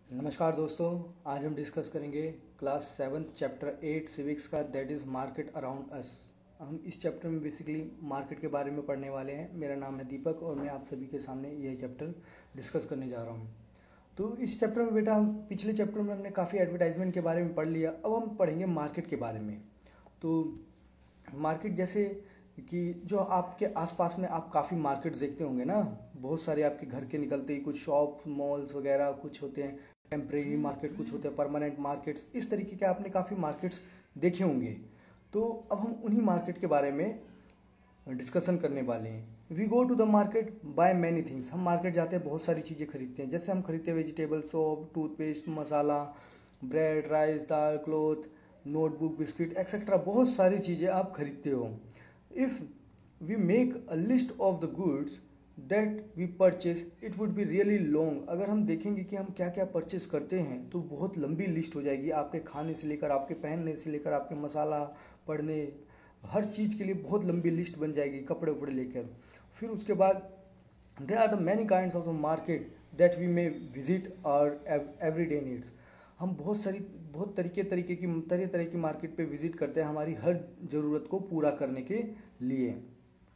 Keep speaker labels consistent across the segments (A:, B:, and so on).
A: नमस्कार दोस्तों। आज हम डिस्कस करेंगे क्लास 7 चैप्टर 8 सिविक्स का, that is market around us. हम इस चैप्टर में बेसिकली मार्केट के बारे में पढ़ने वाले हैं। मेरा नाम है दीपक और मैं आप सभी के सामने यह चैप्टर डिस्कस करने जा रहा हूँ। तो इस चैप्टर में बेटा हम पिछले चैप्टर में हमने काफ़ी एडवर्टाइजमेंट के बारे में पढ़ लिया। अब हम पढ़ेंगे मार्केट के बारे में। तो मार्केट जैसे कि जो आपके आसपास में आप काफ़ी मार्केट देखते होंगे ना, बहुत सारे आपके घर के निकलते ही कुछ शॉप मॉल्स वगैरह कुछ होते हैं, टेम्परेरी मार्केट कुछ होते हैं, परमानेंट मार्केट्स, इस तरीके के आपने काफ़ी मार्केट्स देखे होंगे। तो अब हम उन्हीं मार्केट के बारे में डिस्कशन करने वाले हैं। We go to the market buy many things. हम मार्केट जाते हैं, बहुत सारी चीज़ें खरीदते हैं। जैसे हम खरीदते हैं vegetable, soap, toothpaste, masala, bread, rice, दाल, क्लोथ, नोटबुक, बिस्किट एक्सेट्रा। बहुत सारी चीज़ें आप खरीदते हो। If we make a list of the goods that we purchase it would be really long. अगर हम देखेंगे कि हम क्या क्या परचेज करते हैं तो बहुत लंबी लिस्ट हो जाएगी। आपके खाने से लेकर आपके पहनने से लेकर आपके मसाला पड़ने, हर चीज़ के लिए बहुत लंबी लिस्ट बन जाएगी, कपड़े उपड़े लेकर। फिर उसके बाद they are the many kinds of the market that we may visit और एवरी डे नीड्स। हम बहुत तरह तरह की मार्केट पे विजिट करते हैं हमारी हर ज़रूरत को पूरा करने के लिए।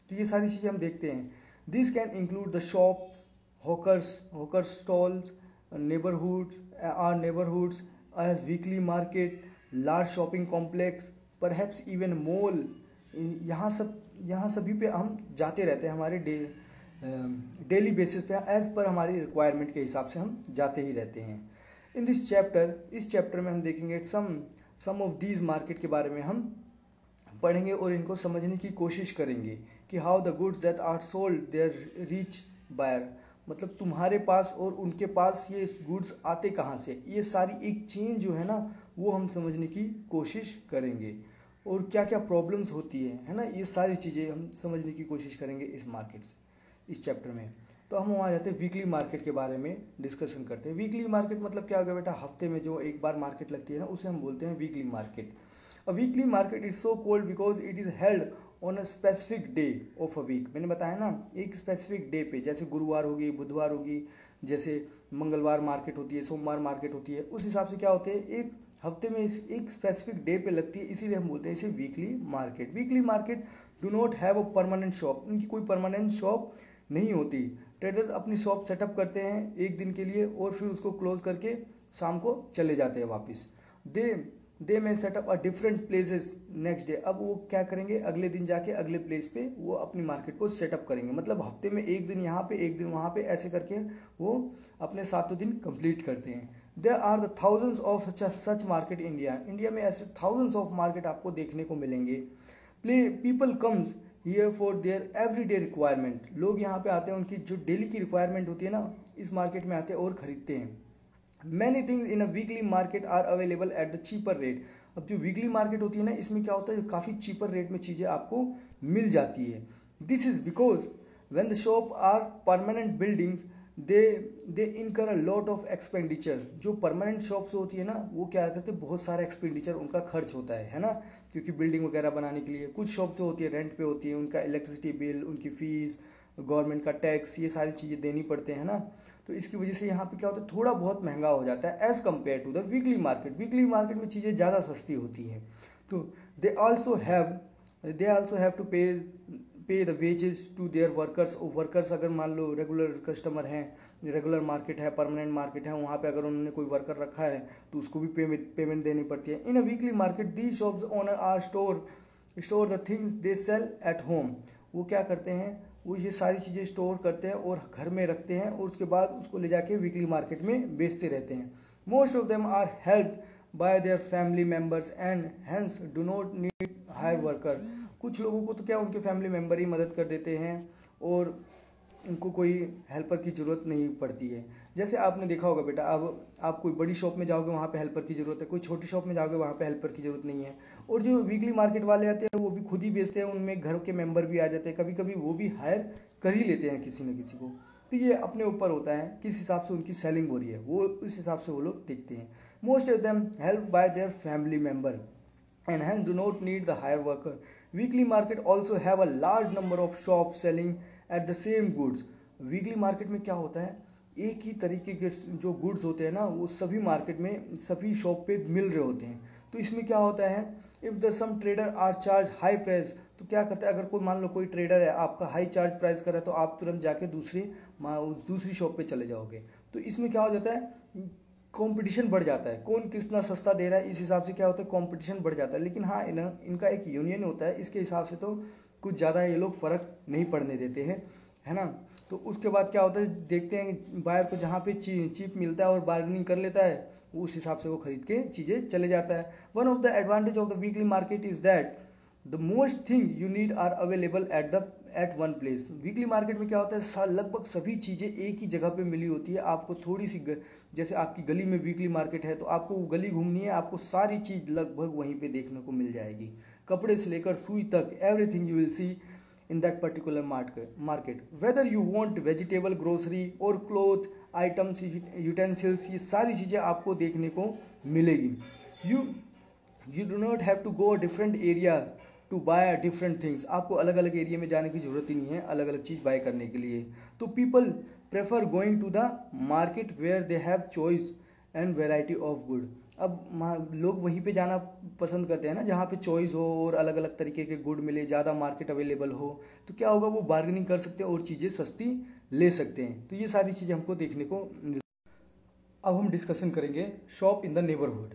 A: तो ये सारी चीज़ें हम देखते हैं। This can include the shops, hawker stalls, neighbourhoods as weekly market, large shopping complex, perhaps even mall. यहाँ सभी पे हम जाते रहते हैं, हमारे डेली बेसिस पे एज पर हमारी रिक्वायरमेंट के हिसाब से हम जाते ही रहते हैं। इन दिस चैप्टर, इस चैप्टर में हम देखेंगे सम ऑफ दीज मार्केट के बारे में हम पढ़ेंगे और इनको समझने की कोशिश करेंगे कि how the goods that are sold there reach buyer. मतलब तुम्हारे पास और उनके पास ये गुड्स आते कहाँ से, ये सारी एक चेन जो है ना वो हम समझने की कोशिश करेंगे। और क्या क्या प्रॉब्लम्स होती है ना, ये सारी चीज़ें हम समझने की कोशिश करेंगे इस मार्केट से, इस चैप्टर में। तो हम वहाँ जाते हैं वीकली मार्केट के बारे में डिस्कशन करते हैं। वीकली मार्केट मतलब क्या होगा बेटा, हफ्ते में जो एक बार मार्केट लगती है ना उसे हम बोलते हैं weekly market. A weekly market is so called because it is held on a specific day of a week. मैंने बताया ना, एक स्पेसिफिक डे पे, जैसे गुरुवार होगी, बुधवार होगी, जैसे मंगलवार मार्केट होती है, सोमवार मार्केट होती है। उस हिसाब से क्या होते हैं, एक हफ्ते में इस एक स्पेसिफिक डे पे लगती है, इसीलिए हम बोलते हैं इसे weekly market. Weekly market do not have a permanent shop. इनकी कोई परमानेंट शॉप नहीं होती। ट्रेडर्स अपनी शॉप सेटअप करते हैं एक दिन के लिए और फिर उसको क्लोज करके शाम को चले जाते हैं वापस। दे में setup a different places next day. अब वो क्या करेंगे, अगले दिन जाके अगले प्लेस पे वो अपनी मार्केट को सेटअप करेंगे। मतलब हफ्ते में एक दिन यहाँ पे एक दिन वहाँ पे, ऐसे करके वो अपने 7 दिन कंप्लीट करते हैं। There are the thousands of such market India में ऐसे थाउजेंड्स ऑफ मार्केट आपको देखने को मिलेंगे। People comes here for their everyday requirement. लोग यहाँ पे आते हैं, उनकी जो डेली की रिक्वायरमेंट होती है ना, इस मार्केट में आते हैं और ख़रीदते हैं। Many things in a weekly market are available at the cheaper rate. अब जो वीकली मार्केट होती है ना, इसमें क्या होता है, काफ़ी चीपर रेट में चीज़ें आपको मिल जाती है। This is because when the shop are permanent buildings they they incur a lot of expenditure. जो परमानेंट शॉप्स होती है ना वो क्या करते हैं, बहुत सारा एक्सपेंडिचर उनका खर्च होता है ना, क्योंकि बिल्डिंग वगैरह बनाने के लिए। कुछ शॉप्स होती है रेंट पे होती है, उनका इलेक्ट्रिसिटी बिल, उनकी फ़ीस, गवर्नमेंट का टैक्स, ये सारी चीज़ें देनी पड़ते हैं ना। तो इसकी वजह से यहाँ पे क्या होता है, थोड़ा बहुत महंगा हो जाता है as compare to the weekly market. Weekly market में चीज़ें ज़्यादा सस्ती होती हैं। तो they also have to pay the wages to their workers. Workers अगर मान लो रेगुलर कस्टमर हैं, रेगुलर मार्केट है, परमानेंट मार्केट है, वहाँ पे अगर उन्होंने कोई वर्कर रखा है तो उसको भी पेमेंट देनी पड़ती है। In a weekly market the shops owner are store the things they sell at home. वो क्या करते हैं, वो ये सारी चीज़ें स्टोर करते हैं और घर में रखते हैं और उसके बाद उसको ले जाके वीकली मार्केट में बेचते रहते हैं। Most of them are helped by their family members and hence do not need hire worker. कुछ लोगों को तो क्या उनके फैमिली मेम्बर ही मदद कर देते हैं और उनको कोई हेल्पर की ज़रूरत नहीं पड़ती है। जैसे आपने देखा होगा बेटा, अब आप कोई बड़ी शॉप में जाओगे वहाँ पे हेल्पर की ज़रूरत है, कोई छोटी शॉप में जाओगे वहाँ पे हेल्पर की ज़रूरत नहीं है। और जो वीकली मार्केट वाले आते हैं वो भी खुद ही बेचते हैं, उनमें घर के मेंबर भी आ जाते हैं, कभी कभी वो भी हायर कर ही लेते हैं किसी न किसी को। तो ये अपने ऊपर होता है किस हिसाब से उनकी सेलिंग हो रही है, वो उस हिसाब से वो लोग देखते हैं। Most of them help by their family member and hence do not need the hire worker. Weekly market also have a large number of shops selling at the same goods. Weekly market में क्या होता है, एक ही तरीके के जो goods होते हैं ना वो सभी मार्केट में सभी शॉप पे मिल रहे होते हैं। तो इसमें क्या होता है, if the some trader are charge high price, तो क्या करता है, अगर कोई मान लो कोई ट्रेडर है आपका हाई चार्ज प्राइस कर रहा है तो आप तुरंत जाके उस दूसरी शॉप पे चले जाओगे। तो इसमें क्या हो जाता है, कंपटीशन बढ़ जाता है, कौन कितना सस्ता दे रहा है इस हिसाब से क्या होता है, कंपटीशन बढ़ जाता है। लेकिन हाँ इनका एक यूनियन होता है, इसके हिसाब से तो कुछ ज़्यादा ये लोग फ़र्क नहीं पड़ने देते हैं, है ना। तो उसके बाद क्या होता है, देखते हैं बायर को जहाँ पे चीप मिलता है और बार्गेनिंग कर लेता है, उस हिसाब से वो खरीद के चीज़ें चले जाता है। One of the advantage of the weekly market is that the most thing you need are available at one place. Weekly market में क्या होता है, लगभग सभी चीज़ें एक ही जगह पे मिली होती है। आपको थोड़ी सी जैसे आपकी गली में वीकली मार्केट है तो आपको वो गली घूमनी है, आपको सारी चीज़ लगभग वहीं पे देखने को मिल जाएगी। कपड़े से लेकर सुई तक, everything you will see in that particular market, whether you want vegetable, grocery और cloth items, utensils, ये सारी चीज़ें आपको देखने को मिलेगी। you do not have to go a different area to buy different things। आपको अलग अलग एरिया में जाने की ज़रूरत ही नहीं है अलग अलग चीज़ बाय करने के लिए। तो people prefer going to the market where they have choice and variety of good। अब लोग वहीं पे जाना पसंद करते हैं ना जहाँ पे चॉइस हो और अलग अलग तरीके के गुड मिले, ज़्यादा मार्केट अवेलेबल हो, तो क्या होगा, वो बार्गेनिंग कर सकते हैं और चीज़ें सस्ती ले सकते हैं। तो ये सारी चीज़ें हमको देखने को मिल। अब हम डिस्कशन करेंगे shop in the neighbourhood.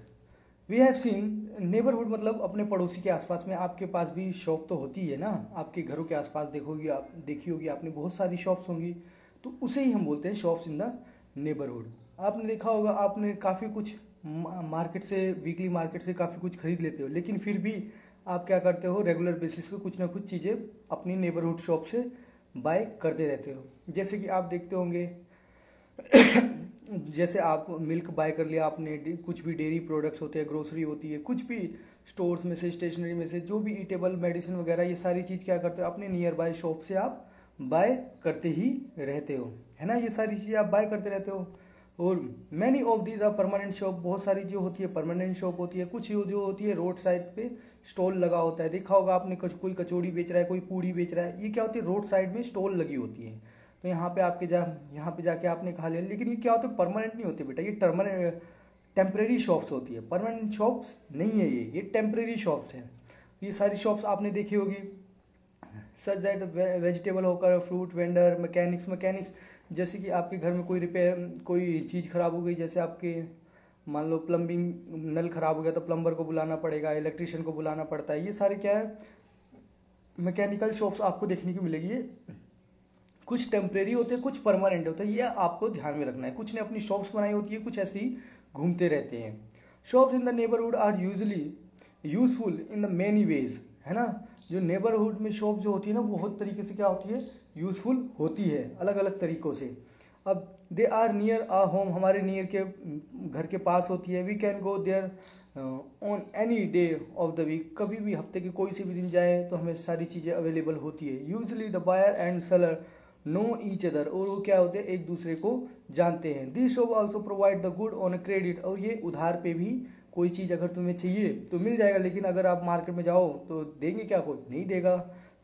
A: We have seen neighbourhood मतलब अपने पड़ोसी के आसपास में। आपके पास भी शॉप तो होती है ना, आपके घरों के आसपास देखी होगी आपने, बहुत सारी शॉप्स होंगी, तो उसे ही हम बोलते हैं शॉप्स इन द नेबरहुड। आपने देखा होगा, आपने काफ़ी कुछ मार्केट से, वीकली मार्केट से काफ़ी कुछ खरीद लेते हो, लेकिन फिर भी आप क्या करते हो, रेगुलर बेसिस पे कुछ ना कुछ चीज़ें अपनी नेबरहुड शॉप से बाय करते रहते हो। जैसे कि आप देखते होंगे जैसे आप मिल्क बाय कर लिया आपने, कुछ भी डेयरी प्रोडक्ट्स होते हैं, ग्रोसरी होती है, कुछ भी स्टोर्स में से, स्टेशनरी में से, जो भी ईटेबल मेडिसिन वगैरह, ये सारी चीज़ क्या करते हो, अपने नियर बाय शॉप से आप बाय करते ही रहते हो, है ना। ये सारी चीज़ें आप बाय करते रहते हो। और many of these are permanent shop. बहुत सारी जो होती है परमानेंट शॉप होती है, कुछ जो होती है रोड साइड पे स्टॉल लगा होता है। देखा होगा आपने, कोई कचौड़ी बेच रहा है, कोई पूड़ी बेच रहा है, ये क्या होती है, रोड साइड में स्टॉल लगी होती है। तो यहाँ पे यहाँ पे जाके आपने खा लिया। लेकिन ये क्या होता है, परमानेंट नहीं होते बेटा, ये टेम्परेरी शॉप्स होती है, परमानेंट शॉप्स नहीं है ये टेम्परेरी शॉप्स हैं। ये सारी शॉप्स आपने देखी होगी, सच दैट वेजिटेबल होकर, फ्रूट वेंडर, मैकेनिक्स, जैसे कि आपके घर में कोई चीज़ ख़राब हो गई, जैसे आपके मान लो प्लम्बिंग नल ख़राब हो गया तो प्लम्बर को बुलाना पड़ेगा, इलेक्ट्रिशियन को बुलाना पड़ता है। ये सारे क्या है, मैकेनिकल शॉप्स आपको देखने को मिलेगी। ये कुछ टेम्परेरी होते हैं, कुछ परमानेंट होते हैं, ये आपको ध्यान में रखना है। कुछ ने अपनी शॉप्स बनाई होती है, कुछ ऐसे ही घूमते रहते हैं। Shops in the neighbourhood are usually useful in the many ways, है ना। जो नेबरहुड में शॉप जो होती है ना, बहुत तरीके से क्या होती है, यूज़फुल होती है अलग अलग तरीक़ों से। अब they are near a home, हमारे नियर के घर के पास होती है। We can go there on any day of the week, कभी भी हफ्ते के कोई से भी दिन जाए तो हमें सारी चीज़ें अवेलेबल होती है। Usually the buyer and seller know each other, और वो क्या होते हैं, एक दूसरे को जानते हैं। This shop also provide the good on credit, और ये उधार पे भी कोई चीज़ अगर तुम्हें चाहिए तो मिल जाएगा। लेकिन अगर आप मार्केट में जाओ तो देंगे क्या, कोई नहीं देगा।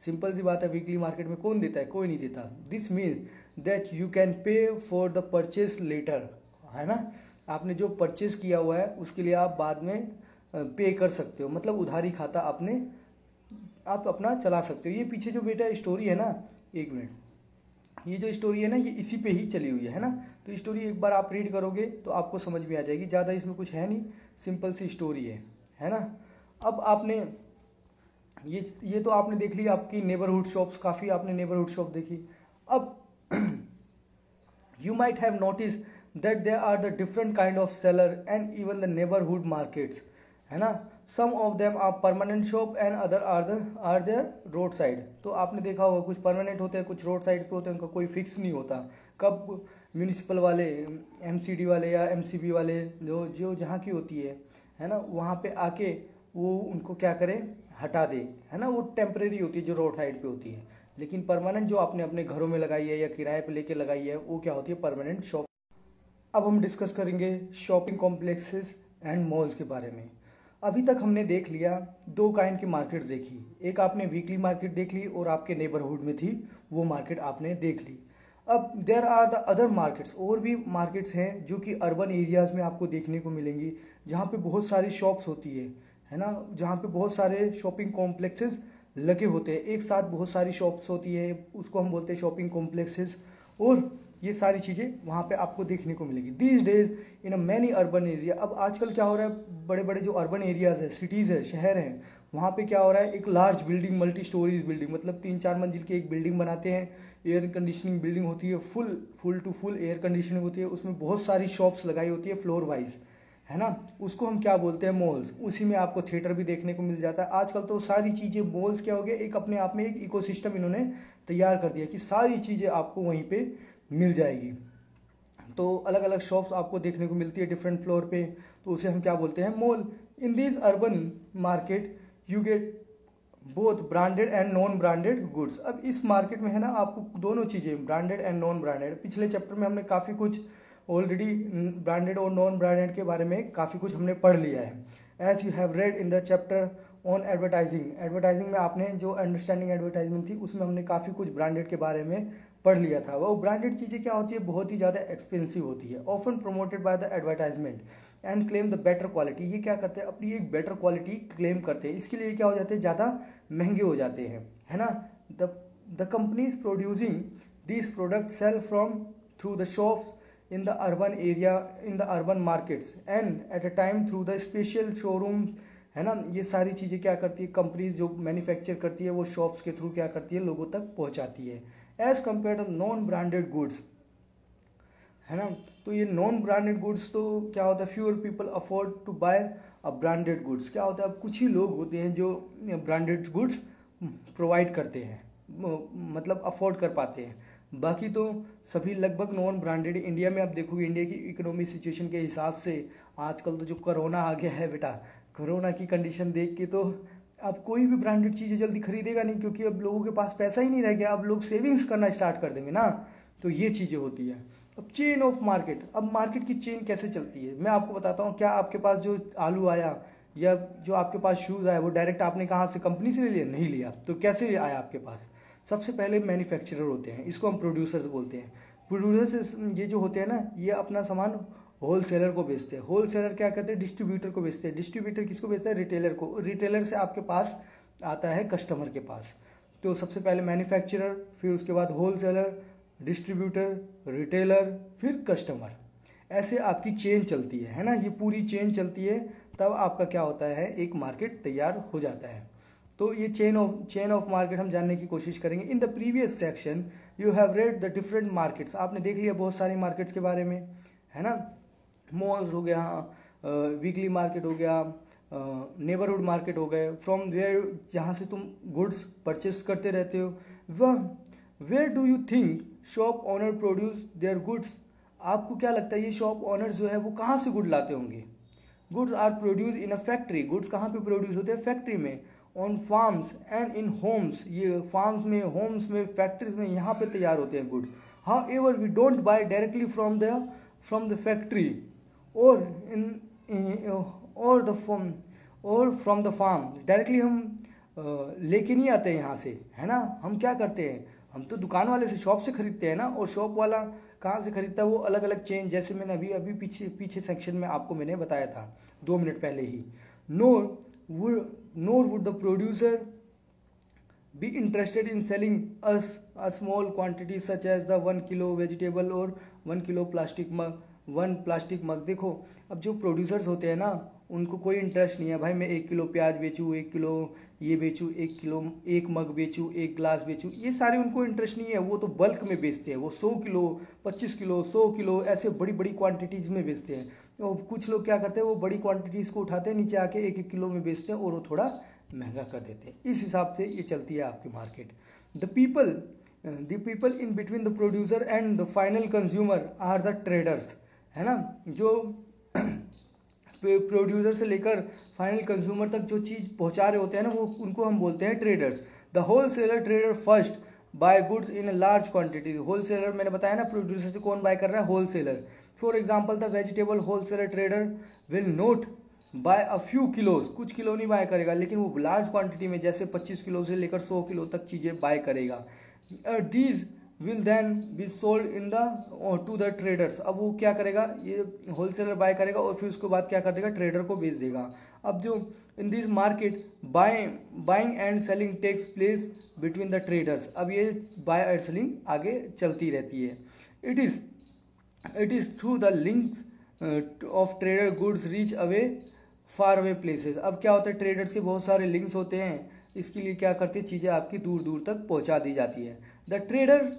A: सिंपल सी बात है, वीकली मार्केट में कौन देता है, कोई नहीं देता। This mean that you can pay for the purchase later, है ना। आपने जो परचेज किया हुआ है उसके लिए आप बाद में पे कर सकते हो, मतलब उधारी खाता आप अपना चला सकते हो। ये पीछे जो बेटा स्टोरी है ना, एक मिनट, ये जो स्टोरी है ना, ये इसी पे ही चली हुई है ना। तो स्टोरी एक बार आप रीड करोगे तो आपको समझ में आ जाएगी। ज़्यादा इसमें कुछ है नहीं, सिंपल सी स्टोरी है ना। अब आपने ये तो आपने देख ली आपकी नेबरहुड शॉप्स, काफ़ी आपने नेबरहुड शॉप देखी। अब you might have notice that there are the different kind of seller and even the neighbourhood markets, है ना। Some of them are permanent shop and other are there road side. तो आपने देखा होगा, कुछ permanent होते हैं, कुछ रोड साइड पे होते हैं, उनका कोई फिक्स नहीं होता। कब म्यूनिसिपल वाले, एमसीडी वाले या एमसीबी वाले जो जहाँ की होती है ना, वहाँ पे आके वो उनको क्या करे, हटा दे, है ना। वो टेम्परेरी होती है जो रोड साइड पे होती है। लेकिन परमानेंट जो आपने अपने घरों में लगाई है या किराए पे लेके लगाई है, वो क्या होती है, परमानेंट शॉप। अब हम डिस्कस करेंगे शॉपिंग कॉम्प्लेक्सेस एंड मॉल्स के बारे में। अभी तक हमने देख लिया दो काइंड की मार्केट देखी, एक आपने वीकली मार्केट देख ली और आपके नेबरहुड में थी वो मार्केट आपने देख ली। अब there are the other markets, और भी मार्केट्स हैं जो कि अर्बन एरियाज़ में आपको देखने को मिलेंगी, जहाँ पे बहुत सारी शॉप्स होती है ना, जहाँ पे बहुत सारे शॉपिंग कॉम्प्लेक्सेस लगे होते हैं, एक साथ बहुत सारी शॉप्स होती है, उसको हम बोलते हैं शॉपिंग कॉम्प्लेक्सेस, और ये सारी चीज़ें वहाँ पे आपको देखने को मिलेगी these days in a many urban area. अब आजकल क्या हो रहा है, बड़े बड़े जो अर्बन एरियाज़ है, सिटीज़ है, शहर हैं, वहाँ पे क्या हो रहा है, एक large building, multi storeys building, मतलब 3-4 मंजिल की एक बिल्डिंग बनाते हैं, एयर कंडीशनिंग बिल्डिंग होती है, full to full air conditioning होती है, उसमें बहुत सारी शॉप्स लगाई होती है फ्लोर वाइज, है ना, उसको हम क्या बोलते हैं, मॉल्स। उसी में आपको थिएटर भी देखने को मिल जाता है। आजकल तो सारी चीज़ें, मॉल्स क्या हो गया, एक अपने आप में एक इकोसिस्टम इन्होंने तैयार कर दिया कि सारी चीज़ें आपको वहीं पे मिल जाएगी। तो अलग अलग शॉप्स आपको देखने को मिलती है डिफरेंट फ्लोर पे, तो उसे हम क्या बोलते हैं, mall. In this urban market you get both branded and non branded goods. अब इस मार्केट में है ना, आपको दोनों चीज़ें, ब्रांडेड एंड नॉन ब्रांडेड, पिछले चैप्टर में हमने काफ़ी कुछ ऑलरेडी ब्रांडेड और नॉन ब्रांडेड के बारे में काफ़ी कुछ हमने पढ़ लिया है। As you have read in the chapter on advertising, advertising में आपने जो अंडरस्टैंडिंग एडवर्टाइजमेंट थी, उसमें हमने काफ़ी कुछ ब्रांडेड के बारे में पढ़ लिया था। वो ब्रांडेड चीज़ें क्या होती है, बहुत ही ज़्यादा एक्सपेंसिव होती है, often promoted by the advertisement and claim the better quality. ये क्या करते हैं, अपनी एक बेटर क्वालिटी क्लेम करते हैं, इसके लिए क्या हो जाते हैं, ज़्यादा महंगे हो जाते हैं, है ना। The companies producing this product sell from through the shops in the urban area, in the urban markets and at a time through the special showrooms, है ना। ये सारी चीज़ें क्या करती है, कंपनीज जो मैन्युफैक्चर करती है वो शॉप्स के थ्रू क्या करती है, लोगों तक पहुंचाती है। As compare to non branded goods, है ना। तो ये नॉन ब्रांडेड गुड्स तो क्या होता है, fewer people afford to buy a branded goods. क्या होता है, अब कुछ ही लोग होते हैं जो ब्रांडेड गुड्स प्रोवाइड करते हैं, मतलब अफोर्ड कर पाते हैं, बाकी तो सभी लगभग नॉन ब्रांडेड। इंडिया में आप देखोगे, इंडिया की इकोनॉमी सिचुएशन के हिसाब से आजकल तो जो कोरोना आ गया है बेटा, कोरोना की कंडीशन देख के तो अब कोई भी ब्रांडेड चीज़ें जल्दी खरीदेगा नहीं, क्योंकि अब लोगों के पास पैसा ही नहीं रह गया, अब लोग सेविंग्स करना स्टार्ट कर देंगे ना, तो ये चीज़ें होती है। अब चेन ऑफ मार्केट, अब मार्केट की चेन कैसे चलती है, मैं आपको बताता हूँ। क्या आपके पास जो आलू आया या जो आपके पास शूज़ आया, वो डायरेक्ट आपने कहाँ से, कंपनी से ले लिया? नहीं लिया, तो कैसे आया आपके पास? सबसे पहले मैन्युफैक्चरर होते हैं, इसको हम प्रोड्यूसर्स बोलते हैं। प्रोड्यूसर्स ये जो होते हैं ना, ये अपना सामान होल सेलर को बेचते हैं। होल सेलर क्या करते हैं, डिस्ट्रीब्यूटर को बेचते हैं। डिस्ट्रीब्यूटर किसको बेचता है, रिटेलर को। रिटेलर से आपके पास आता है कस्टमर के पास। तो सबसे पहले मैन्युफैक्चरर, फिर उसके बाद होल सेलर, डिस्ट्रीब्यूटर, रिटेलर, फिर कस्टमर, ऐसे आपकी चेन चलती है ना। ये पूरी चेन चलती है, तब आपका क्या होता है, एक मार्केट तैयार हो जाता है। तो ये चेन ऑफ मार्केट हम जानने की कोशिश करेंगे। In the previous section you have read the different markets, आपने देख लिया बहुत सारी मार्केट्स के बारे में, है ना। मॉल्स हो गया, वीकली मार्केट हो गया, नेबरहुड मार्केट हो गए, फ्रॉम वेयर, जहाँ से तुम गुड्स परचेस करते रहते हो। वह where do you think shop owner produce their goods, आपको क्या लगता है ये शॉप ऑनर्स जो है वो कहाँ से गुड लाते होंगे? Goods are produce in a factory, goods कहाँ पे प्रोड्यूस होते हैं, फैक्ट्री में। On farms and in homes, ये फार्म्स में, होम्स में, फैक्ट्रीज में, यहाँ पे तैयार होते हैं goods. However we don't buy directly from the factory और फ्रॉम द फार्म, डायरेक्टली हम लेके नहीं आते हैं यहाँ से, है ना। हम क्या करते हैं, हम तो दुकान वाले से, शॉप से खरीदते हैं ना, और शॉप वाला कहाँ से खरीदता है, वो अलग अलग चेन, जैसे मैंने अभी पीछे सेक्शन में आपको मैंने बताया था 2 मिनट पहले ही। nor would the producer be interested in selling us a small quantity such as the 1 kilo vegetable or 1 kilo plastic mug। देखो, अब जो प्रोड्यूसर्स होते हैं ना, उनको कोई इंटरेस्ट नहीं है भाई मैं 1 किलो प्याज बेचूँ, 1 किलो ये बेचूँ, 1 किलो 1 मग बेचूँ, 1 ग्लास बेचूँ, ये सारे उनको इंटरेस्ट नहीं है। वो तो बल्क में बेचते हैं, वो 100 किलो, 25 किलो, 100 किलो, ऐसे बड़ी बड़ी क्वांटिटीज़ में बेचते हैं। और कुछ लोग क्या करते हैं, वो बड़ी क्वांटिटीज़ को उठाते हैं, नीचे आके 1-1 किलो में बेचते हैं और वो थोड़ा महंगा कर देते हैं। इस हिसाब से ये चलती है आपकी market. The people in between the producer and the final consumer are the traders, है ना। जो प्रोड्यूसर से लेकर फाइनल कंज्यूमर तक जो चीज़ पहुंचा रहे होते हैं ना, वो उनको हम बोलते हैं traders. The wholesaler trader first buy goods in large quantity, wholesaler मैंने बताया ना, प्रोड्यूसर से कौन बाय कर रहा है, wholesaler. For example the vegetable wholesaler trader will not buy a few kilos, कुछ किलो नहीं बाय करेगा, लेकिन वो लार्ज क्वांटिटी में, जैसे 25 किलो से लेकर 100 किलो तक चीज़ें बाय करेगा। These will then be sold in the to the traders. अब वो क्या करेगा, ये होलसेलर बाय करेगा और फिर उसके बाद क्या कर देगा, ट्रेडर को बेच देगा। अब जो in this market buying and selling takes place between the traders. अब ये बाय एंड सेलिंग आगे चलती रहती है। It is through the links of trader goods reach away far away places. अब क्या होता है, ट्रेडर्स के बहुत सारे लिंक्स होते हैं, इसके लिए क्या करते हैं, चीज़ें आपकी दूर दूर तक पहुंचा दी जाती है। The trader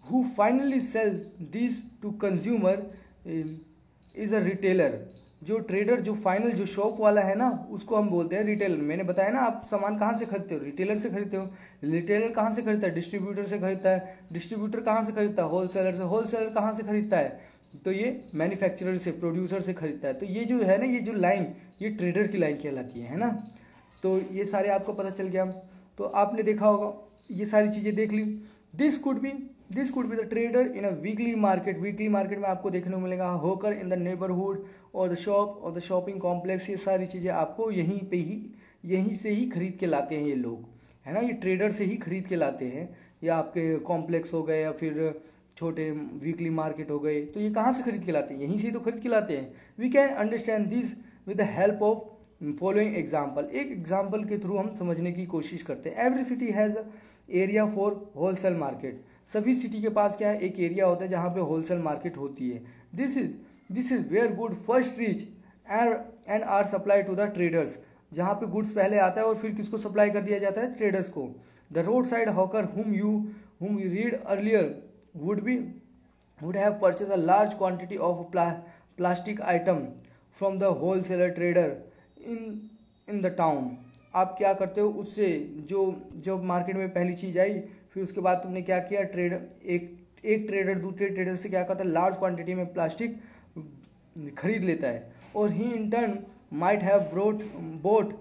A: who finally sells this to consumer is a retailer. जो ट्रेडर, जो फाइनल जो शॉप वाला है ना, उसको हम बोलते हैं रिटेलर। मैंने बताया ना, आप सामान कहाँ से खरीदते हो, रिटेलर से खरीदते हो। रिटेलर कहाँ से खरीदता है, डिस्ट्रीब्यूटर से खरीदता है। डिस्ट्रीब्यूटर कहाँ से खरीदता है, होलसेलर से। होलसेलर कहाँ से खरीदता है, तो ये मैन्युफैक्चरर से, प्रोड्यूसर से खरीदता है। तो ये जो है ना, ये जो लाइन, ये ट्रेडर की लाइन कहलाती है ना। तो ये सारे आपको पता चल गया। तो आपने देखा होगा, ये सारी चीज़ें देख ली। This could be the trader in a weekly market. Weekly market में आपको देखने को मिलेगा होकर इन द नेबरहुड और द शॉप और द शॉपिंग कॉम्प्लेक्स। ये सारी चीज़ें आपको यहीं से ही खरीद के लाते हैं ये लोग, है ना। ये ट्रेडर से ही खरीद के लाते हैं। या आपके कॉम्प्लेक्स हो गए या फिर छोटे वीकली मार्केट हो गए, तो ये कहाँ से खरीद के लाते हैं, यहीं से ही तो खरीद के लाते हैं। We can understand this with the help of following example. एक एग्जाम्पल के थ्रू हम समझने की कोशिश करते हैं। Every city has area for wholesale market. सभी सिटी के पास क्या है, एक एरिया होता है जहाँ पे होलसेल मार्केट होती है। This is where good first reach and are supply to the traders. जहाँ पे गुड्स पहले आता है और फिर किसको सप्लाई कर दिया जाता है, ट्रेडर्स को। The road side hawker whom you read earlier would have purchased a large quantity of plastic item from the wholesaler trader in the town। आप क्या करते हो, उससे जो मार्केट में पहली चीज़ आई, फिर उसके बाद तुमने क्या किया, एक ट्रेडर दूसरे ट्रेडर से क्या करता है, लार्ज क्वांटिटी में प्लास्टिक खरीद लेता है। और he in turn might have bought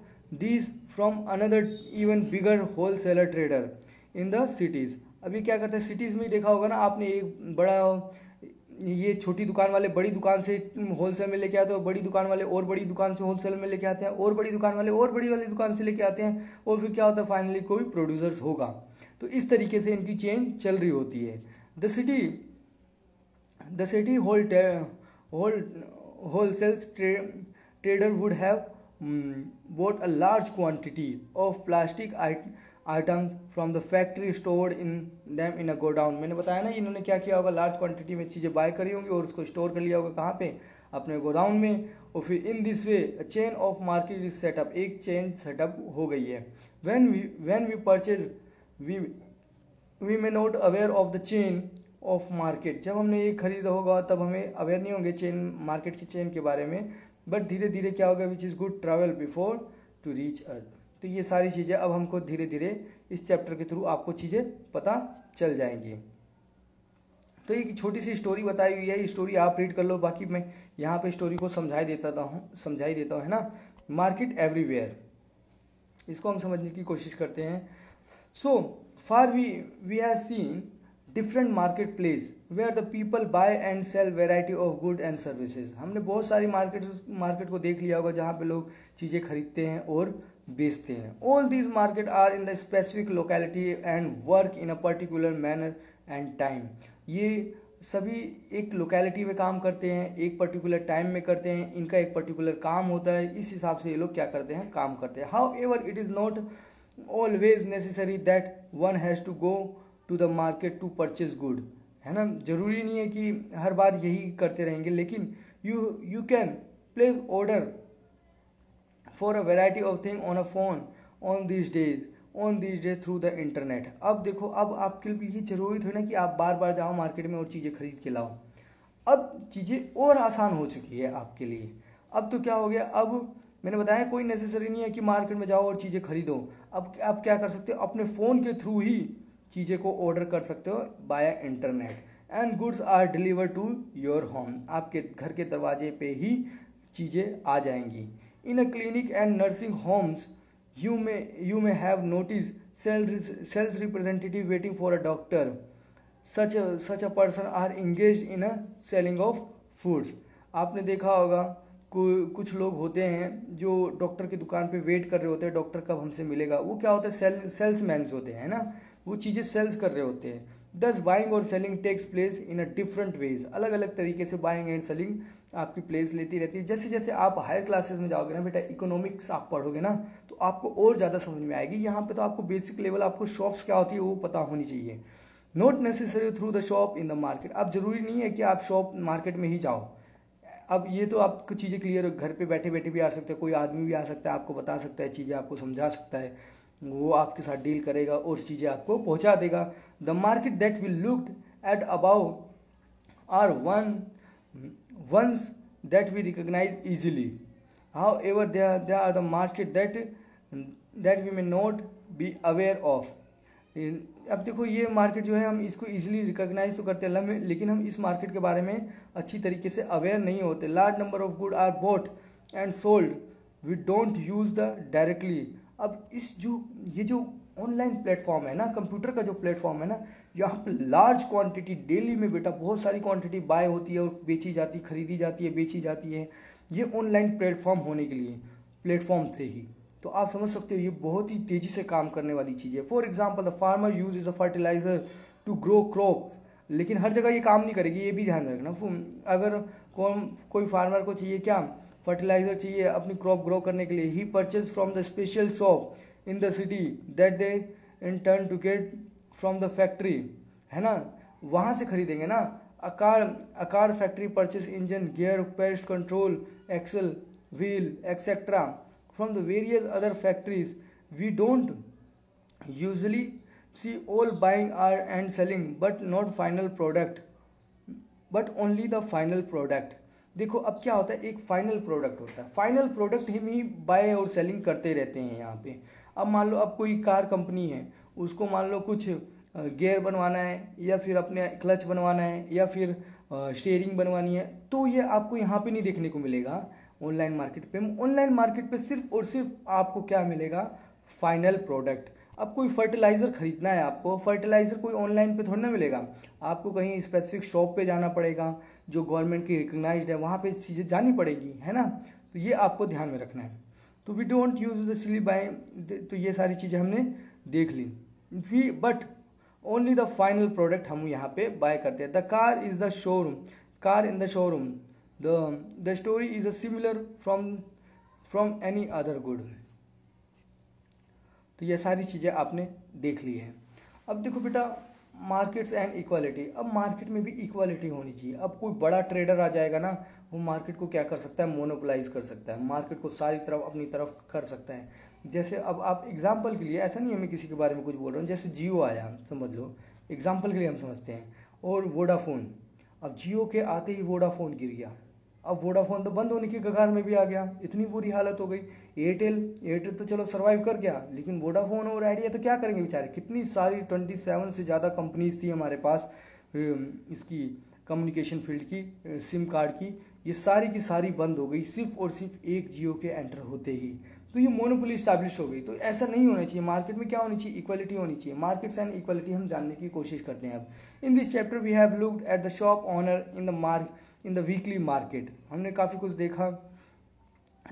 A: these from another even bigger wholesaler trader in the cities। अभी क्या करते हैं, सिटीज़ में ही देखा होगा ना आपने, एक बड़ा, ये छोटी दुकान वाले बड़ी दुकान से होलसेल में लेके आते हैं, बड़ी दुकान वाले और बड़ी दुकान से होलसेल में लेके आते हैं, और बड़ी दुकान वाले और बड़ी वाली दुकान से लेके आते हैं, और फिर क्या होता है, फाइनली कोई प्रोड्यूसर्स होगा। तो इस तरीके से इनकी चेन चल रही होती है। The city wholesales trader would have bought a large quantity of plastic items from the factory stored in them in a godown। मैंने बताया ना, इन्होंने क्या किया होगा, लार्ज क्वांटिटी में चीज़ें बाय करी होंगी और उसको स्टोर कर लिया होगा कहाँ पे, अपने गोडाउन में। और फिर in this way chain of market is set up, एक चेन सेटअप हो गई है। When we purchase we may not aware of the chain of market. जब हमने ये खरीदा होगा तब हमें अवेयर नहीं होंगे मार्केट की चेन के बारे में, बट धीरे धीरे क्या होगा, which is good travel before to reach us. तो ये सारी चीज़ें अब हमको धीरे धीरे इस चैप्टर के थ्रू आपको चीज़ें पता चल जाएंगी। तो एक छोटी सी स्टोरी बताई हुई है, स्टोरी आप रीड कर लो, बाकी मैं यहाँ पे स्टोरी को समझाई देता हूँ, है ना। मार्केट एवरीवेयर, इसको हम समझने की कोशिश करते हैं। So far we have seen different market place where the people buy and sell variety of good and services. हमने बहुत सारी मार्केट को देख लिया होगा जहाँ पे लोग चीज़ें खरीदते हैं और बेचते हैं। All these market are in the specific locality and work in a particular manner and time. ये सभी एक लोकेलिटी में काम करते हैं, एक पर्टिकुलर टाइम में करते हैं, इनका एक पर्टिकुलर काम होता है, इस हिसाब से ये लोग क्या करते हैं, काम करते हैं। However it is not always necessary that one has to go to the market to purchase good, है ना। जरूरी नहीं है कि हर बार यही करते रहेंगे, लेकिन you can place order for a variety of thing on a phone on this days through the internet. अब देखो, अब आपके लिए ये जरूरी थोड़ी ना कि आप बार बार जाओ मार्केट में और चीज़ें खरीद के लाओ। अब चीज़ें और आसान हो चुकी है आपके लिए। अब तो क्या हो गया, अब मैंने बताया कोई नेसेसरी नहीं है कि मार्केट में जाओ और चीज़ें खरीदो। अब आप क्या कर सकते हो, अपने फ़ोन के थ्रू ही चीज़ें को ऑर्डर कर सकते हो by internet, and goods are deliver to your home. आपके घर के दरवाजे पे ही चीज़ें आ जाएंगी। In a clinic and nursing homes you may have noticed sales representative waiting for a doctor। such a person are engaged in a selling of foods। आपने देखा होगा कुछ लोग होते हैं जो डॉक्टर की दुकान पे वेट कर रहे होते हैं, डॉक्टर कब हमसे मिलेगा। वो क्या होता है, सेल्समैन होते हैं ना, वो चीज़ें सेल्स कर रहे होते हैं। दस बाइंग और selling takes place in a different ways, अलग अलग तरीके से बाइंग एंड सेलिंग आपकी प्लेस लेती रहती है। जैसे जैसे आप हायर क्लासेस में जाओगे ना बेटा, इकोनॉमिक्स आप पढ़ोगे ना, तो आपको और ज़्यादा समझ में आएगी। यहाँ पे तो आपको बेसिक लेवल, आपको शॉप्स क्या होती है वो पता होनी चाहिए। Not necessary through the shop in the market, अब जरूरी नहीं है कि आप शॉप मार्केट में ही जाओ। अब ये तो आपको चीज़ें क्लियर, घर पे बैठे बैठे भी आ सकते हैं, कोई आदमी भी आ सकता है, आपको बता सकता है चीज़ें, आपको समझा सकता है, वो आपके साथ डील करेगा और चीज़ें आपको पहुंचा देगा। The market that will looked at above are ones that we recognize easily. However, there are the market that we may not be aware of. अब देखो ये मार्केट जो है, हम इसको इजीली रिकॉग्नाइज तो करते हैं, लेकिन हम इस मार्केट के बारे में अच्छी तरीके से अवेयर नहीं होते। Large number of good are bought and sold, we don't use the directly. अब ये जो ऑनलाइन प्लेटफॉर्म है ना, कंप्यूटर का जो प्लेटफॉर्म है ना, यहाँ पे लार्ज क्वांटिटी डेली में बेटा बहुत सारी क्वांटिटी बाय होती है और बेची जाती, खरीदी जाती है, बेची जाती है, ये ऑनलाइन प्लेटफॉर्म होने के लिए, प्लेटफॉर्म से ही। तो आप समझ सकते हो ये बहुत ही तेज़ी से काम करने वाली चीज़ है। For example, the farmer use is a fertiliser to grow crops, लेकिन हर जगह ये काम नहीं करेगी, ये भी ध्यान रखना। अगर कोई फार्मर को चाहिए क्या, फर्टिलाइजर चाहिए अपनी क्रॉप ग्रो करने के लिए, he purchase from the special shop in the city that they in turn to get from the factory, है ना, वहाँ से खरीदेंगे ना। A car factory purchase engine, gear, pest control, axle, wheel etcetera from the various other factories. We don't usually see all buying and selling but not final product, but only the final product. देखो अब क्या होता है, एक final product होता है, final product हम ही bye और सेलिंग करते रहते हैं यहाँ पे। अब मान लो अब कोई कार कंपनी है, उसको मान लो कुछ गियर बनवाना है, या फिर अपने क्लच बनवाना है, या फिर स्टीयरिंग बनवानी है, तो ये आपको यहाँ पे नहीं देखने को मिलेगा ऑनलाइन मार्केट पे। ऑनलाइन मार्केट पे सिर्फ और सिर्फ आपको क्या मिलेगा, फाइनल प्रोडक्ट। अब कोई फर्टिलाइज़र खरीदना है आपको, फर्टिलाइज़र कोई ऑनलाइन पे थोड़ी ना मिलेगा, आपको कहीं स्पेसिफिक शॉप पे जाना पड़ेगा जो गवर्नमेंट की रिकग्नाइज्ड है, वहाँ पे चीज़ें जानी पड़ेगी, है ना। तो ये आपको ध्यान में रखना है। तो we don't use the silly buy, तो ये सारी चीज़ें हमने देख ली। But only the final product हम यहाँ पे बाय करते हैं। The car is the showroom, car in the showroom, the story is a similar from any other good। तो ये सारी चीज़ें आपने देख ली हैं। अब देखो बेटा, मार्केट्स एंड इक्वालिटी, अब मार्केट में भी इक्वालिटी होनी चाहिए। अब कोई बड़ा ट्रेडर आ जाएगा ना, वो मार्केट को क्या कर सकता है, मोनोपोलाइज कर सकता है, मार्केट को सारी तरफ अपनी तरफ कर सकता है। जैसे अब आप एग्जाम्पल के लिए, ऐसा नहीं है मैं किसी के बारे में कुछ बोल रहा हूँ, जैसे जियो आया, समझ लो एग्जाम्पल के लिए हम समझते हैं, और वोडाफोन। अब जियो के आते ही वोडाफोन गिर गया, अब वोडाफोन तो बंद होने की कगार में भी आ गया, इतनी बुरी हालत हो गई। एयरटेल तो चलो सर्वाइव कर गया, लेकिन वोडाफोन और आइडिया तो क्या करेंगे बेचारे। कितनी सारी 27 से ज़्यादा कंपनीज थी हमारे पास इसकी कम्युनिकेशन फील्ड की, सिम कार्ड की, ये सारी की सारी बंद हो गई सिर्फ और सिर्फ एक जियो के एंटर होते ही। तो ये मोनोपोली स्टैब्लिश हो गई। तो ऐसा नहीं होना चाहिए, मार्केट में क्या होनी चाहिए, इक्वलिटी होनी चाहिए। मार्केट्स एंड इक्वलिटी हम जानने की कोशिश करते हैं। अब in this chapter we have looked at the shop owner in the weekly market, हमने काफ़ी कुछ देखा।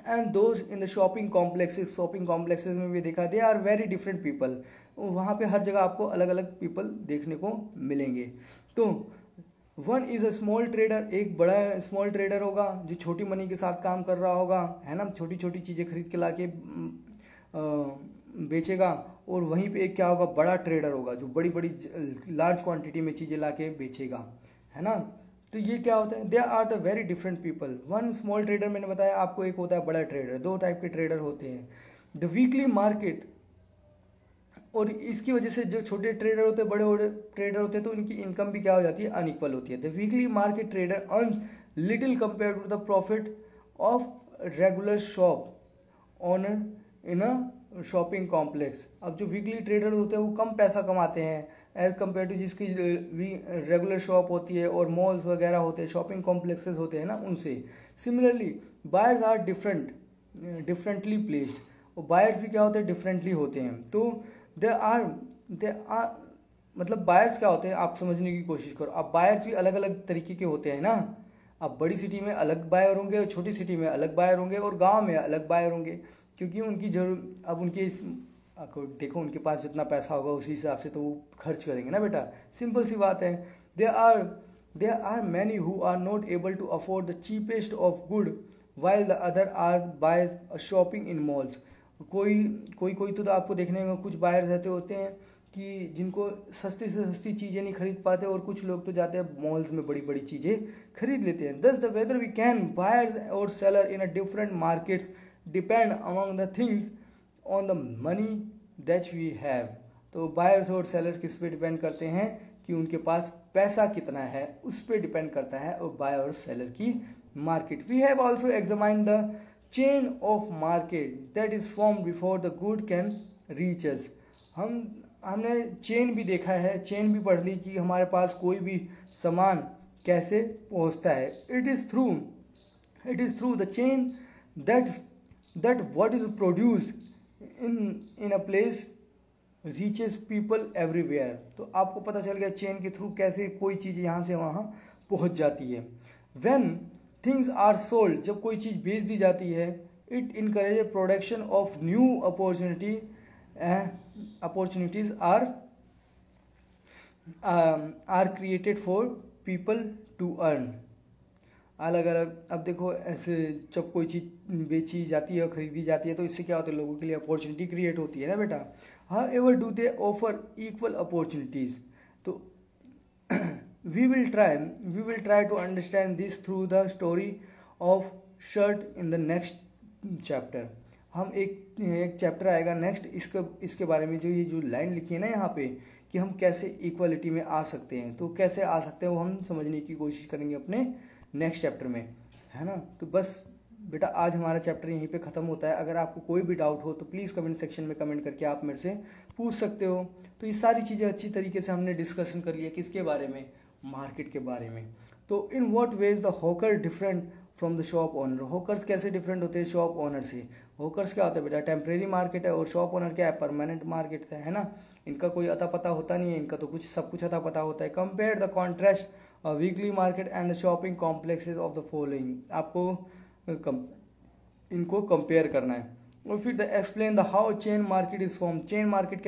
A: And those in the shopping complexes में भी देखा, they are very different people, वहाँ पे हर जगह आपको अलग अलग पीपल देखने को मिलेंगे। तो one is a small trader, एक बड़ा स्मॉल ट्रेडर होगा जो छोटी मनी के साथ काम कर रहा होगा, है ना, छोटी छोटी चीज़ें खरीद के ला के बेचेगा। और वहीं पे एक क्या होगा, बड़ा ट्रेडर होगा जो बड़ी बड़ी लार्ज क्वांटिटी में चीज़ें ला के बेचेगा, है ना। तो ये क्या होता है, they are the very different people. One small trader मैंने बताया आपको, एक होता है बड़ा ट्रेडर। दो टाइप के ट्रेडर होते हैं। द वीकली मार्केट, और इसकी वजह से जो छोटे ट्रेडर होते हैं, बड़े ट्रेडर होते हैं, तो उनकी इनकम भी क्या हो जाती है, अनइक्वल होती है। The weekly market trader earns little compare to the profit of regular shop owner in a shopping complex. अब जो वीकली ट्रेडर होते हैं वो कम पैसा कमाते हैं एज कम्पेयर टू जिसकी रेगुलर शॉप होती है और मॉल्स वगैरह होते हैं, शॉपिंग कॉम्प्लेक्सेस होते हैं ना, उनसे। Similarly buyers are differently placed, और बायर्स भी क्या होते हैं, डिफरेंटली होते हैं। तो दे आर मतलब बायर्स क्या होते हैं, आप समझने की कोशिश करो। अब बायर्स भी अलग अलग तरीके के होते हैं ना। अब बड़ी सिटी में अलग बायर होंगे, और छोटी सिटी में अलग बायर होंगे, और गाँव में अलग बायर होंगे, क्योंकि उनकी अब उनके आपको देखो उनके पास जितना पैसा होगा उसी हिसाब से तो वो खर्च करेंगे ना बेटा, सिंपल सी बात है। There are many who are not able to afford the cheapest of good while the other are buy shopping in malls. कोई कोई कोई तो आपको देखने में कुछ बायर्स ऐसे होते हैं कि जिनको सस्ती से सस्ती चीज़ें नहीं खरीद पाते, और कुछ लोग तो जाते हैं मॉल्स में बड़ी बड़ी चीज़ें खरीद लेते हैं। Thus the weather we can buyers और seller in a different markets depend among the things on the money that we have. तो बायर्स और सेलर किस पे डिपेंड करते हैं कि उनके पास पैसा कितना है, उस पर डिपेंड करता है और बायर और सेलर की market. We have also examine the chain of market that is form before the good can reach us. हमने चेन भी देखा है, चेन भी पढ़ ली कि हमारे पास कोई भी सामान कैसे पहुंचता है। It is through the chain that what is produced in a place reaches people everywhere. तो आपको पता चल गया चेन के थ्रू कैसे कोई चीज़ यहाँ से वहाँ पहुँच जाती है। व्हेन थिंग्स आर सोल्ड, जब कोई चीज़ बेच दी जाती है, it encourage production of new opportunities are created for people to earn. अलग अलग, अब देखो ऐसे जब कोई चीज़ बेची जाती है और ख़रीदी जाती है तो इससे क्या होता है, लोगों के लिए अपॉर्चुनिटी क्रिएट होती है ना बेटा। How ever do they offer equal opportunities. तो we will try to understand this through the story of shirt in the next chapter। हम एक चैप्टर आएगा नेक्स्ट, इसके बारे में जो लाइन लिखी है ना यहाँ पे कि हम कैसे इक्वालिटी में आ सकते हैं, तो कैसे आ सकते हैं वो हम समझने की कोशिश करेंगे अपने नेक्स्ट चैप्टर में, है ना। तो बस बेटा आज हमारा चैप्टर यहीं पे ख़त्म होता है। अगर आपको कोई भी डाउट हो तो प्लीज़ कमेंट सेक्शन में कमेंट करके आप मेरे से पूछ सकते हो। तो ये सारी चीज़ें अच्छी तरीके से हमने डिस्कशन कर लिया, किसके बारे में, मार्केट के बारे में। तो in what ways the hawker different from the shop owner. Hawkers कैसे डिफरेंट होते हैं शॉप ओनर से। हॉकर्स क्या होता है बेटा, टेम्प्रेरी मार्केट है, और शॉप ओनर क्या है, परमानेंट मार्केट है ना। इनका कोई अता पता होता नहीं है, इनका तो सब कुछ अता पता होता है। Compare the contrast weekly market and the shopping complexes of the following. आपको इनको कंपेयर करना है। और फिर the explain the how chain market is form. Chain market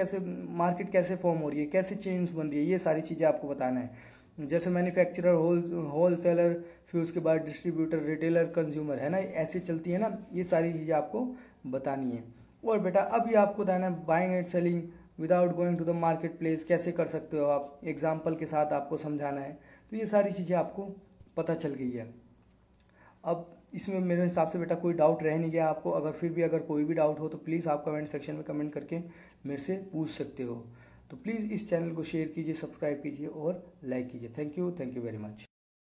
A: कैसे फॉर्म हो रही है, कैसे चेन्स बन रही है, ये सारी चीज़ें आपको बताना है। जैसे मैन्युफैक्चरर, होल सेलर, फिर उसके बाद डिस्ट्रीब्यूटर, रिटेलर, कंज्यूमर, है ना, ऐसे चलती है ना, ये सारी चीज़ें आपको बतानी है। और बेटा अभी आपको बताना है buying and selling without going to the market place कैसे कर सकते हो आप, एग्जाम्पल के साथ आपको समझाना है। तो ये सारी चीज़ें आपको पता चल गई है। अब इसमें मेरे हिसाब से बेटा कोई डाउट रह नहीं गया आपको। अगर कोई भी डाउट हो तो प्लीज़ आप कमेंट सेक्शन में कमेंट करके मेरे से पूछ सकते हो। तो प्लीज़ इस चैनल को शेयर कीजिए, सब्सक्राइब कीजिए और लाइक कीजिए। Thank you very much.